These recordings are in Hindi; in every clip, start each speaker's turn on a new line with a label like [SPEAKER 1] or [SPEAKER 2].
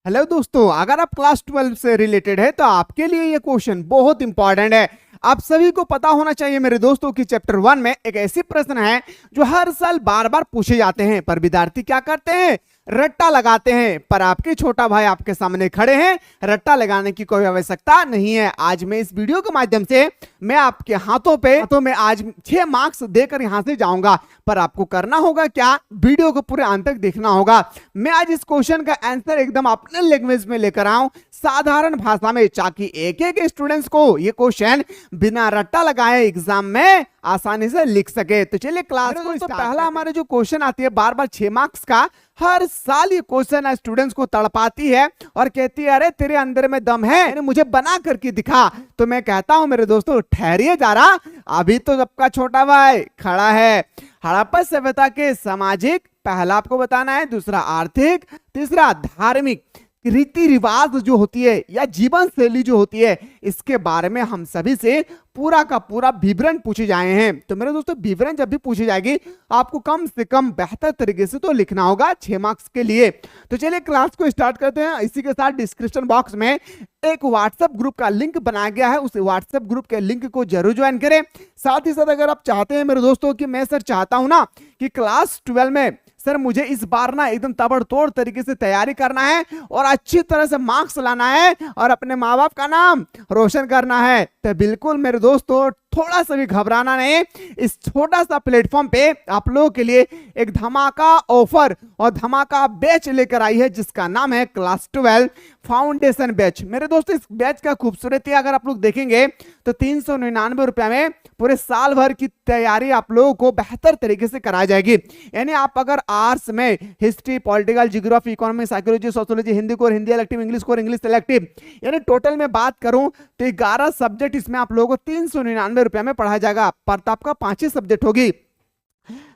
[SPEAKER 1] हेलो दोस्तों, अगर आप क्लास 12 से रिलेटेड है तो आपके लिए ये क्वेश्चन बहुत इंपॉर्टेंट है। आप सभी को पता होना चाहिए मेरे दोस्तों कि चैप्टर 1 में एक ऐसी प्रश्न है जो हर साल बार बार पूछे जाते हैं, पर विद्यार्थी क्या करते हैं, रट्टा लगाते हैं। पर आपके छोटा भाई आपके सामने खड़े हैं, रट्टा लगाने की कोई आवश्यकता नहीं है। आज मैं इस वीडियो के माध्यम से मैं आपके हाथों में आज 6 मार्क्स देकर यहां से जाऊंगा। पर आपको करना होगा क्या, वीडियो को पूरे अंत तक देखना होगा। मैं आज इस क्वेश्चन का आंसर एकदम अपने लैंग्वेज में लेकर आऊं, साधारण भाषा में, ताकि एक एक स्टूडेंट्स को ये क्वेश्चन बिना रट्टा लगाए एग्जाम में आसानी से लिख सके। तो चलिए क्लास को तो पहला हमारे जो क्वेश्चन आती है बार बार 6 मार्क्स का, हर साल ये क्वेश्चन स्टूडेंट्स को तड़पाती है और कहती है अरे तेरे अंदर में दम है, मुझे बना करके दिखा। तो मैं कहता हूं मेरे दोस्तों, ठहरिए जरा, अभी तो सबका छोटा भाई खड़ा है। हड़प्पा सभ्यता के सामाजिक, पहला आपको बताना है, दूसरा आर्थिक, तीसरा धार्मिक रीति रिवाज जो होती है या जीवन शैली जो होती है, इसके बारे में हम सभी से पूरा का पूरा विवरण पूछे जाए हैं। तो मेरे दोस्तों, विवरण जब भी पूछी जाएगी आपको कम से कम बेहतर तरीके से तो लिखना होगा 6 मार्क्स के लिए। तो चलिए क्लास को स्टार्ट करते हैं। इसी के साथ डिस्क्रिप्शन बॉक्स में एक व्हाट्सएप ग्रुप का लिंक बनाया गया है, उस व्हाट्सएप ग्रुप के लिंक को जरूर ज्वाइन करें। साथ ही साथ अगर आप चाहते हैं मेरे दोस्तों कि मैं सर चाहता हूं ना कि क्लास 12 में सर मुझे इस बार ना एकदम ताबड़तोड़ तरीके से तैयारी करना है और अच्छी तरह से मार्क्स लाना है और अपने माँ बाप का नाम रोशन करना है, तो बिल्कुल मेरे दोस्तों थोड़ा सा भी घबराना नहीं। इस छोटा सा प्लेटफॉर्म पे आप लोगों के लिए एक धमाका ऑफर और धमाका बैच लेकर आई है, जिसका नाम है क्लास 12 फाउंडेशन बैच। मेरे दोस्तों, इस बैच का खूबसूरती अगर आप लोग देखेंगे तो 399 रुपए में पूरे साल भर की तैयारी आप लोगों को बेहतर तरीके से कराई जाएगी। यानी आप अगर आर्ट्स में history, political, geography, economy, psychology, sociology, Hindi को हिंदी इलेक्टिव, इंग्लिश को इंग्लिश इलेक्टिव, यानी टोटल में बात करूं तो 11 सब्जेक्ट इसमें आप लोगों को 399 रुपए में पढ़ाया जाएगा। पर आपका 5 ही सब्जेक्ट होगी।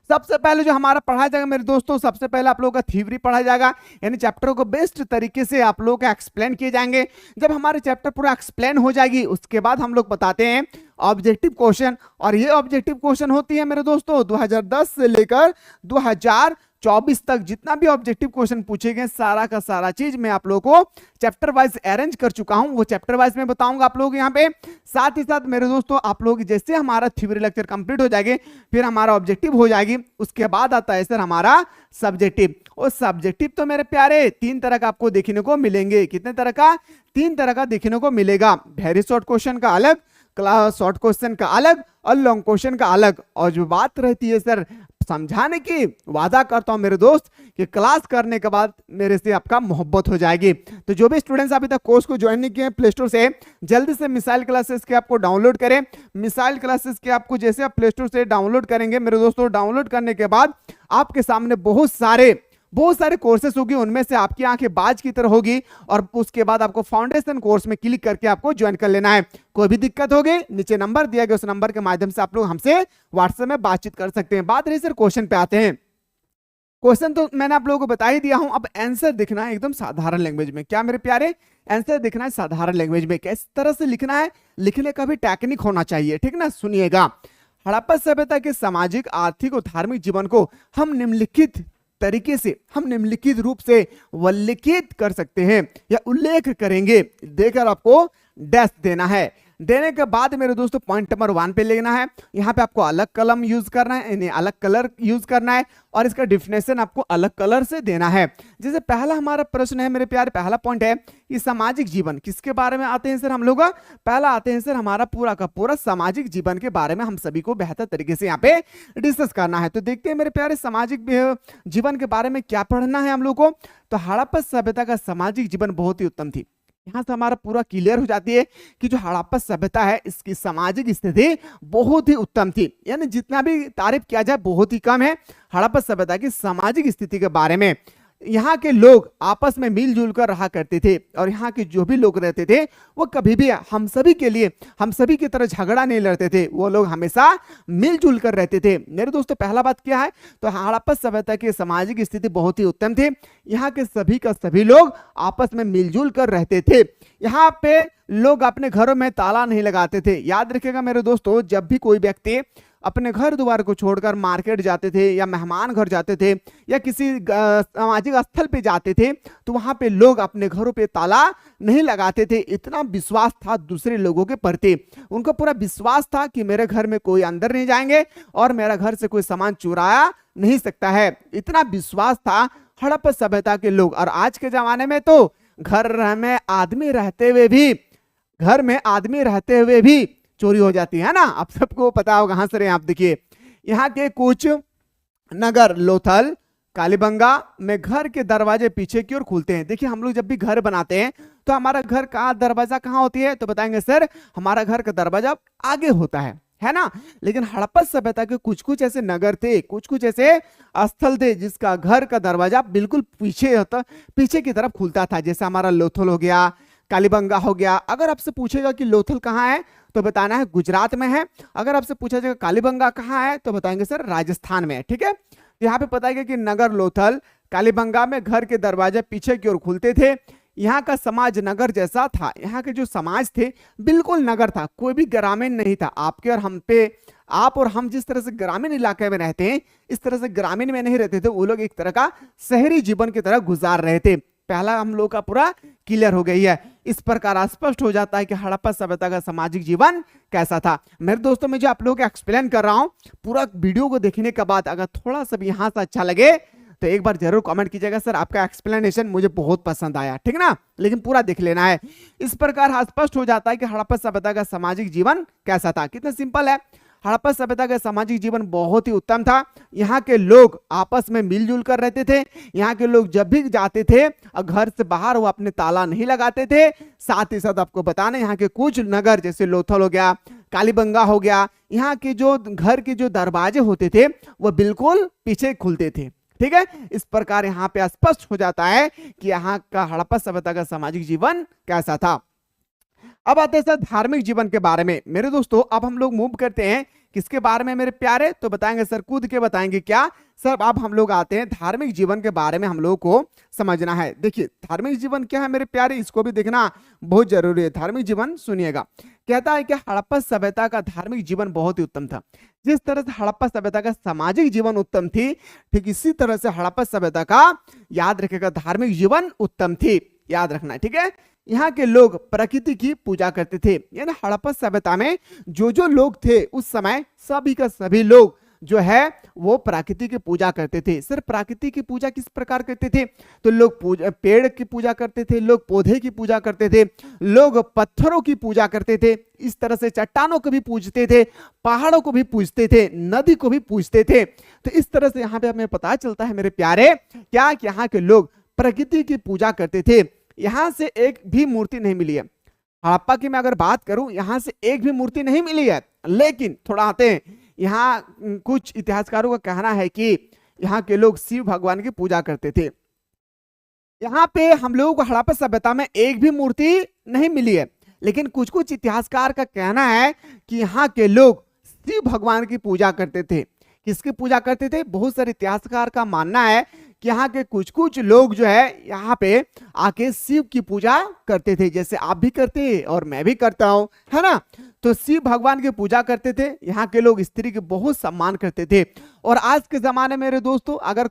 [SPEAKER 1] सबसे पहले जो हमारा पढ़ाया जाएगा मेरे दोस्तों, सबसे पहले आप लोगों का थ्योरी पढ़ाया जाएगा, यानी चैप्टर को बेस्ट तरीके से आप लोगों का एक्सप्लेन किए जाएंगे। जब हमारे चैप्टर पूरा एक्सप्लेन हो जाएगी उसके बाद हम लोग बताते हैं ऑब्जेक्टिव क्वेश्चन। और ये ऑब्जेक्टिव क्वेश्चन होती है मेरे दोस्तों 2010 से लेकर 2024 तक जितना भी ऑब्जेक्टिव क्वेश्चन पूछे गए, सारा का सारा चीज मैं आप लोगों को चैप्टर वाइज अरेंज कर चुका हूं, वो चैप्टर वाइज में बताऊंगा आप लोग यहाँ पे। साथ ही साथ मेरे दोस्तों, आप लोग जैसे हमारा थ्योरी लेक्चर कंप्लीट हो जाएगी, फिर हमारा ऑब्जेक्टिव हो जाएगी, उसके बाद आता है सर हमारा सब्जेक्टिव। और सब्जेक्टिव तो मेरे प्यारे 3 तरह का आपको देखने को मिलेंगे। कितने तरह का? 3 तरह का देखने को मिलेगा। वेरी शॉर्ट क्वेश्चन का अलग, क्लास शॉर्ट क्वेश्चन का अलग और लॉन्ग क्वेश्चन का अलग। और जो बात रहती है सर समझाने की, वादा करता हूं मेरे दोस्त कि क्लास करने के बाद मेरे से आपका मोहब्बत हो जाएगी। तो जो भी स्टूडेंट्स अभी तक कोर्स को ज्वाइन नहीं किए प्ले स्टोर से, जल्दी से मिसाइल क्लासेस के आपको डाउनलोड करें। मिसाइल क्लासेस के आपको जैसे आप प्ले स्टोर से डाउनलोड करेंगे मेरे दोस्तों, डाउनलोड करने के बाद आपके सामने बहुत सारे कोर्सेस होगी, उनमें से आपकी आंखें बाज की तरह होगी और उसके बाद आपको फाउंडेशन कोर्स में क्लिक करके आपको ज्वाइन कर लेना है। कोई भी दिक्कत होगी नीचे नंबर दिया गया, उस नंबर के माध्यम से आप लोग हमसे व्हाट्सएप में बातचीत कर सकते हैं। बात रही सर क्वेश्चन पे आते हैं। क्वेश्चन तो मैंने आप लोगों को बता ही दिया हूं, अब आंसर दिखना है एकदम साधारण लैंग्वेज में। क्या मेरे प्यारे, आंसर दिखना है साधारण लैंग्वेज में। किस तरह से लिखना है, लिखने का भी टेक्निक होना चाहिए, ठीक ना। सुनिएगा, हड़प्पा सभ्यता के सामाजिक, आर्थिक और धार्मिक जीवन को हम निम्नलिखित रूप से उल्लेखित कर सकते हैं या उल्लेख करेंगे। देकर आपको डैश देना है। देने के बाद मेरे दोस्तों पॉइंट नंबर 1 पे लेना है। यहाँ पे आपको अलग कलम यूज करना है, यानी अलग कलर यूज करना है और इसका डिफिनेशन आपको अलग कलर से देना है। जैसे पहला हमारा प्रश्न है मेरे प्यारे, पहला पॉइंट है कि सामाजिक जीवन किसके बारे में आते हैं सर हम लोग? पहला आते हैं सर हमारा पूरा का पूरा सामाजिक जीवन के बारे में हम सभी को बेहतर तरीके से यहाँ पे डिस्कस करना है। तो देखते हैं मेरे प्यारे सामाजिक जीवन के बारे में क्या पढ़ना है हम लोग को। तो हड़प्पा सभ्यता का सामाजिक जीवन बहुत ही उत्तम थी। यहां से हमारा पूरा क्लियर हो जाती है कि जो हड़प्पा सभ्यता है इसकी सामाजिक स्थिति बहुत ही उत्तम थी। यानी जितना भी तारीफ किया जाए बहुत ही कम है हड़प्पा सभ्यता की सामाजिक स्थिति के बारे में। यहाँ के लोग आपस में मिलजुल कर रहा करते थे और यहाँ के जो भी लोग रहते थे वो कभी भी हम सभी के लिए, हम सभी की तरह झगड़ा नहीं लड़ते थे, वो लोग हमेशा मिलजुल कर रहते थे। मेरे दोस्तों, पहला बात क्या है, तो हड़प्पा सभ्यता की सामाजिक स्थिति बहुत ही उत्तम थी। यहाँ के सभी का सभी लोग आपस में मिलजुल कर रहते थे। यहाँ पे लोग अपने घरों में ताला नहीं लगाते थे। याद रखिएगा मेरे दोस्तों, जब भी कोई व्यक्ति अपने घर द्वार को छोड़कर मार्केट जाते थे या मेहमान घर जाते थे या किसी सामाजिक स्थल पे जाते थे तो वहां पे लोग अपने घरों पे ताला नहीं लगाते थे। इतना विश्वास था दूसरे लोगों के प्रति, उनको पूरा विश्वास था कि मेरे घर में कोई अंदर नहीं जाएंगे और मेरा घर से कोई सामान चुराया नहीं सकता है। इतना विश्वास था हड़प्पा सभ्यता के लोग। और आज के जमाने में तो घर में आदमी रहते हुए भी चोरी हो जाती है ना। आप सबको पता होगा। हाँ सर, आप देखिए यहाँ के कुछ नगर लोथल कालीबंगा में घर के दरवाजे पीछे की ओर खुलते हैं। देखिए हम लोग जब भी घर बनाते हैं तो हमारा घर का दरवाजा कहाँ होती है, तो बताएंगे सर हमारा घर का दरवाजा आगे होता है ना। लेकिन हड़प्पा सभ्यता के कुछ कुछ ऐसे नगर थे, कुछ कुछ ऐसे स्थल थे जिसका घर का दरवाजा बिल्कुल पीछे होता, पीछे की तरफ खुलता था। जैसे हमारा लोथल हो गया, कालीबंगा हो गया। अगर आपसे पूछेगा कि लोथल कहाँ है तो बताना है गुजरात में है। अगर आपसे पूछा जाएगा कालीबंगा कहाँ है तो बताएंगे सर राजस्थान में है। ठीक है, यहाँ पे बताएगा कि नगर लोथल कालीबंगा में घर के दरवाजे पीछे की ओर खुलते थे। यहाँ का समाज नगर जैसा था। यहाँ के जो समाज थे बिल्कुल नगर था, कोई भी ग्रामीण नहीं था। आप और हम जिस तरह से ग्रामीण इलाके में रहते हैं इस तरह से ग्रामीण में नहीं रहते थे। वो लोग एक तरह का शहरी जीवन की तरह गुजार रहे थे। पहला हम लोग का पूरा क्लियर हो गई है। इस प्रकार स्पष्ट हो जाता है कि हड़प्पा सभ्यता का सामाजिक जीवन कैसा था। मेरे दोस्तों, मैं जो आप लोगों को एक्सप्लेन कर रहा हूं पूरा वीडियो को देखने के बाद अगर थोड़ा सा भी यहां से अच्छा लगे तो एक बार जरूर कमेंट कीजिएगा सर आपका एक्सप्लेनेशन मुझे बहुत पसंद आया। ठीक ना, लेकिन पूरा देख लेना है। इस प्रकार स्पष्ट हो जाता है कि हड़प्पा सभ्यता का सामाजिक जीवन कैसा था। कितना सिंपल है। हड़प्पा सभ्यता का सामाजिक जीवन बहुत ही उत्तम था। यहाँ के लोग आपस में मिलजुल कर रहते थे। यहाँ के लोग जब भी जाते थे और घर से बाहर वो अपने ताला नहीं लगाते थे। साथ ही साथ आपको बताना यहाँ के कुछ नगर जैसे लोथल हो गया, कालीबंगा हो गया, यहाँ के जो घर के जो दरवाजे होते थे वो बिल्कुल पीछे खुलते थे। ठीक है, इस प्रकार यहाँ पे स्पष्ट हो जाता है कि यहाँ का हड़प्पा सभ्यता का सामाजिक जीवन कैसा था। अब आते हैं सर धार्मिक जीवन के बारे में। मेरे दोस्तों अब हम लोग मूव करते हैं किसके बारे में मेरे प्यारे, तो बताएंगे सर कूद के बताएंगे क्या सर। अब हम लोग आते हैं धार्मिक जीवन के बारे में हम लोगों को समझना है। देखिए धार्मिक जीवन क्या है मेरे प्यारे, इसको भी देखना बहुत जरूरी है। धार्मिक जीवन सुनिएगा, कहता है कि हड़प्पा सभ्यता का धार्मिक जीवन बहुत ही उत्तम था। जिस तरह से हड़प्पा सभ्यता का सामाजिक जीवन उत्तम थी, ठीक इसी तरह से हड़प्पा सभ्यता का याद रखेगा धार्मिक जीवन उत्तम थी। याद रखना, ठीक है। यहाँ के लोग प्रकृति की पूजा करते थे। यानी हड़प्पा सभ्यता में जो जो लोग थे उस समय सभी का सभी लोग जो है वो प्रकृति की पूजा करते थे। सिर्फ प्रकृति की पूजा किस प्रकार करते थे, तो लोग पेड़ की पूजा करते थे, लोग पौधे की पूजा करते थे, लोग पत्थरों की पूजा करते थे। इस तरह से चट्टानों को भी पूजते थे, पहाड़ों को भी पूजते थे, नदी को भी पूजते थे। तो इस तरह से यहाँ पे हमें पता चलता है मेरे प्यारे क्या कि यहाँ के लोग प्रकृति की पूजा करते थे। यहां से एक भी मूर्ति नहीं मिली है। हड़प्पा की मैं अगर बात करूं यहां से एक भी मूर्ति नहीं मिली है। लेकिन थोड़ा आते हैं, यहाँ कुछ इतिहासकारों का कहना है कि यहाँ के लोग शिव भगवान की पूजा करते थे। यहाँ पे हम लोगों को हड़प्पा सभ्यता में एक भी मूर्ति नहीं मिली है। लेकिन कुछ कुछ इतिहासकार का कहना है कि यहाँ के लोग शिव भगवान की पूजा करते थे। किसकी पूजा करते थे, बहुत सारे इतिहासकार का मानना है कि यहाँ के कुछ कुछ लोग जो है यहाँ पे आके शिव की पूजा करते थे, जैसे आप भी करते हैं और मैं भी करता हूँ, है ना। तो शिव भगवान की पूजा करते थे। यहाँ के लोग स्त्री के बहुत सम्मान करते थे। और आज के जमाने में मेरे दोस्तों अगर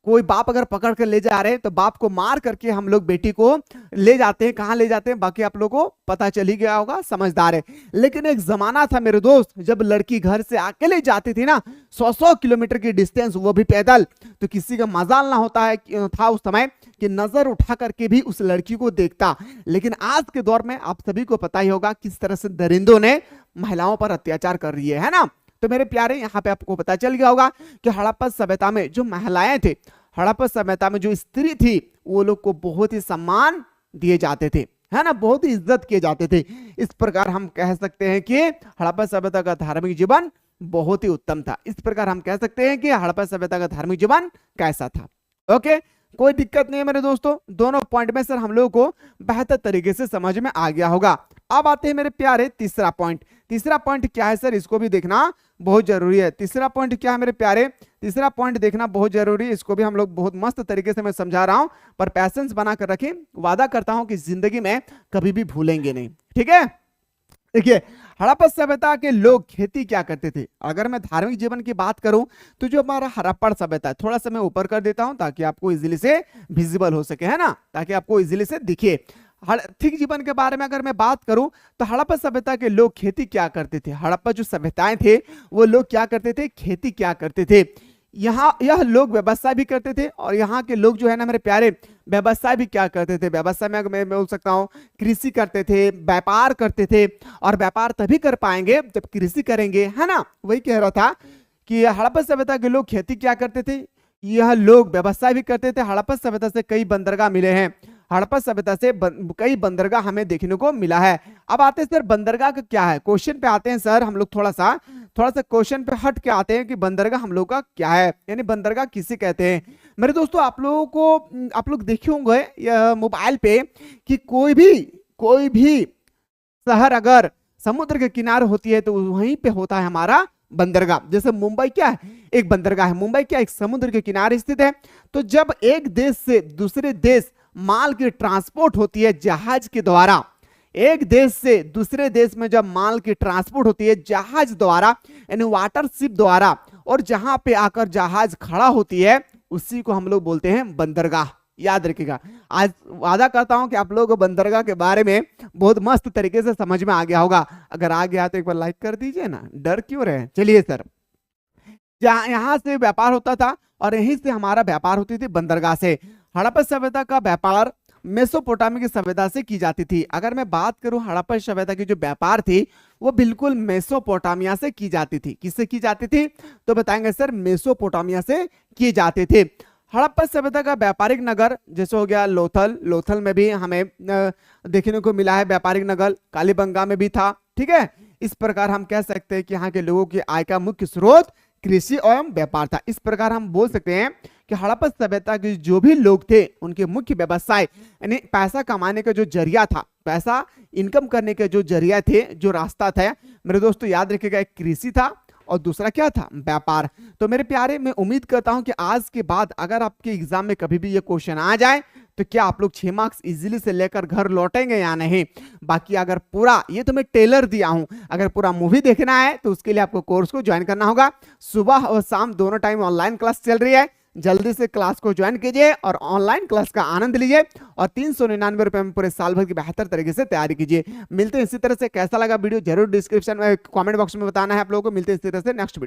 [SPEAKER 1] कोई बाप अगर पकड़ कर ले जा रहे हैं तो बाप को मार करके हम लोग बेटी को ले जाते हैं। कहाँ ले जाते हैं बाकी आप लोगों को पता चल ही गया होगा, समझदार है। लेकिन एक जमाना था मेरे दोस्त जब लड़की घर से अकेले जाती थी ना 100 किलोमीटर की डिस्टेंस, वो भी पैदल, तो किसी का मजाल ना होता है था उस समय कि नजर उठा करके भी उस लड़की को देखता। लेकिन आज के दौर में आप सभी को पता ही होगा किस तरह से दरिंदों ने महिलाओं पर अत्याचार कर रही है ना। तो मेरे प्यारे यहाँ पे आपको पता चल गया होगा कि हड़प्पा सभ्यता में जो महिलाएं थे, हड़प्पा सभ्यता में जो स्त्री थी वो लोग को बहुत ही सम्मान दिए जाते थे, है ना, बहुत ही इज्जत किए जाते थे। इस प्रकार हम कह सकते हैं कि हड़प्पा सभ्यता का धार्मिक जीवन बहुत ही उत्तम था। इस प्रकार हम कह सकते हैं कि हड़प्पा सभ्यता का धार्मिक जीवन कैसा था। ओके, कोई दिक्कत नहीं है मेरे दोस्तों, दोनों पॉइंट में सर हम लोगों को बेहतर तरीके से समझ में आ गया होगा। अब आते हैं मेरे प्यारे तीसरा पॉइंट। तीसरा पॉइंट क्या है सर, इसको भी देखना बहुत जरूरी है। तीसरा पॉइंट क्या है मेरे प्यारे, तीसरा पॉइंट देखना बहुत जरूरी है। इसको भी हम लोग बहुत मस्त तरीके से मैं समझा रहा हूं, पर पैसेंस बना कर रखें। वादा करता हूं कि जिंदगी में कभी भी भूलेंगे नहीं, ठीक है। देखिए, हड़प्पा सभ्यता के लोग खेती क्या करते थे। अगर मैं धार्मिक जीवन की बात करूं तो जो हमारा हड़प्पा सभ्यता है, थोड़ा सा मैं ऊपर कर देता हूं ताकि आपको इजीली से विजिबल हो सके, है ना, ताकि आपको इजीली से दिखे। आर्थिक जीवन के बारे में अगर मैं बात करूं तो हड़प्पा सभ्यता के लोग खेती क्या करते थे। हड़प्पा जो सभ्यताएं थे वो लोग क्या करते थे, खेती क्या करते थे। यहाँ यह लोग व्यवसाय भी करते थे, और यहाँ के लोग जो है ना मेरे प्यारे, व्यवसाय भी क्या करते थे। व्यवसाय में मैं बोल सकता हूँ कृषि करते थे, व्यापार करते थे, और व्यापार तभी कर पाएंगे जब कृषि करेंगे, है ना। वही कह रहा था कि हड़प्पा सभ्यता के लोग खेती क्या करते थे, यह लोग व्यवसाय भी करते थे। हड़प्पा सभ्यता से कई बंदरगाह मिले हैं, हड़प्पा सभ्यता से कई बंदरगाह हमें देखने को मिला है। अब आते हैं सर बंदरगाह का क्या है, क्वेश्चन पे आते हैं सर हम लोग। थोड़ा सा क्वेश्चन पे हट के आते हैं कि बंदरगाह हम लोग का क्या है, यानी बंदरगाह किसे कहते हैं। मेरे दोस्तों, आप लोग देखे होंगे मोबाइल पे कि कोई भी शहर अगर समुद्र के किनारे होती है तो वहीं पे होता है हमारा बंदरगाह। जैसे मुंबई क्या है, एक बंदरगाह है। मुंबई क्या एक समुद्र के किनारे स्थित है। तो जब एक देश से दूसरे देश माल की ट्रांसपोर्ट होती है जहाज के द्वारा, एक देश से दूसरे देश में जब माल की ट्रांसपोर्ट होती है जहाज द्वारा, यानी वाटर शिप द्वारा, और जहां पे आकर जहाज खड़ा होती है उसी को हम लोग बोलते हैं बंदरगाह। याद रखिएगा। आज वादा करता हूं कि आप लोगों को बंदरगाह के बारे में बहुत मस्त तरीके से समझ में आ गया होगा। अगर आ गया तो एक बार लाइक कर दीजिए ना, डर क्यों रहे। चलिए सर, यहाँ से व्यापार होता था और यहीं से हमारा व्यापार होती थी बंदरगाह से। हड़प्पा सभ्यता का व्यापार मेसोपोटामी की सभ्यता से की जाती थी। अगर मैं बात करूं हड़प्पा सभ्यता की जो व्यापार थी वो बिल्कुल मेसोपोटामिया से की जाती थी। किससे की जाती थी तो बताएंगे सर, मेसोपोटामिया से की जाती थी। हड़प्पा सभ्यता का व्यापारिक नगर जैसे हो गया लोथल, लोथल में भी हमें देखने को मिला है व्यापारिक नगर। कालीबंगा में भी था, ठीक है। इस प्रकार हम कह सकते हैं कि यहाँ के लोगों की आय का मुख्य स्रोत कृषि एवं व्यापार था। इस प्रकार हम बोल सकते हैं कि हड़प्पा सभ्यता के जो भी लोग थे उनके मुख्य व्यवसाय यानी पैसा कमाने का जो जरिया था, पैसा इनकम करने के जो जरिया थे, जो रास्ता था, मेरे दोस्तों याद रखिएगा, एक कृषि था और दूसरा क्या था, व्यापार। तो मेरे प्यारे, मैं उम्मीद करता हूं कि आज के बाद अगर आपके एग्जाम में कभी भी ये क्वेश्चन आ जाए तो क्या आप लोग 6 मार्क्स इजीली से लेकर घर लौटेंगे या नहीं। बाकी अगर पूरा, ये तो मैं टेलर दिया हूं, अगर पूरा मूवी देखना है तो उसके लिए आपको कोर्स को ज्वाइन करना होगा। सुबह और शाम दोनों टाइम ऑनलाइन क्लास चल रही है। जल्दी से क्लास को ज्वाइन कीजिए और ऑनलाइन क्लास का आनंद लीजिए और 399 रुपए में पूरे साल भर की बेहतर तरीके से तैयारी कीजिए। मिलते हैं इसी तरह से। कैसा लगा वीडियो जरूर डिस्क्रिप्शन में कमेंट बॉक्स में बताना है आप लोगों को। मिलते हैं इसी तरह से नेक्स्ट वीडियो।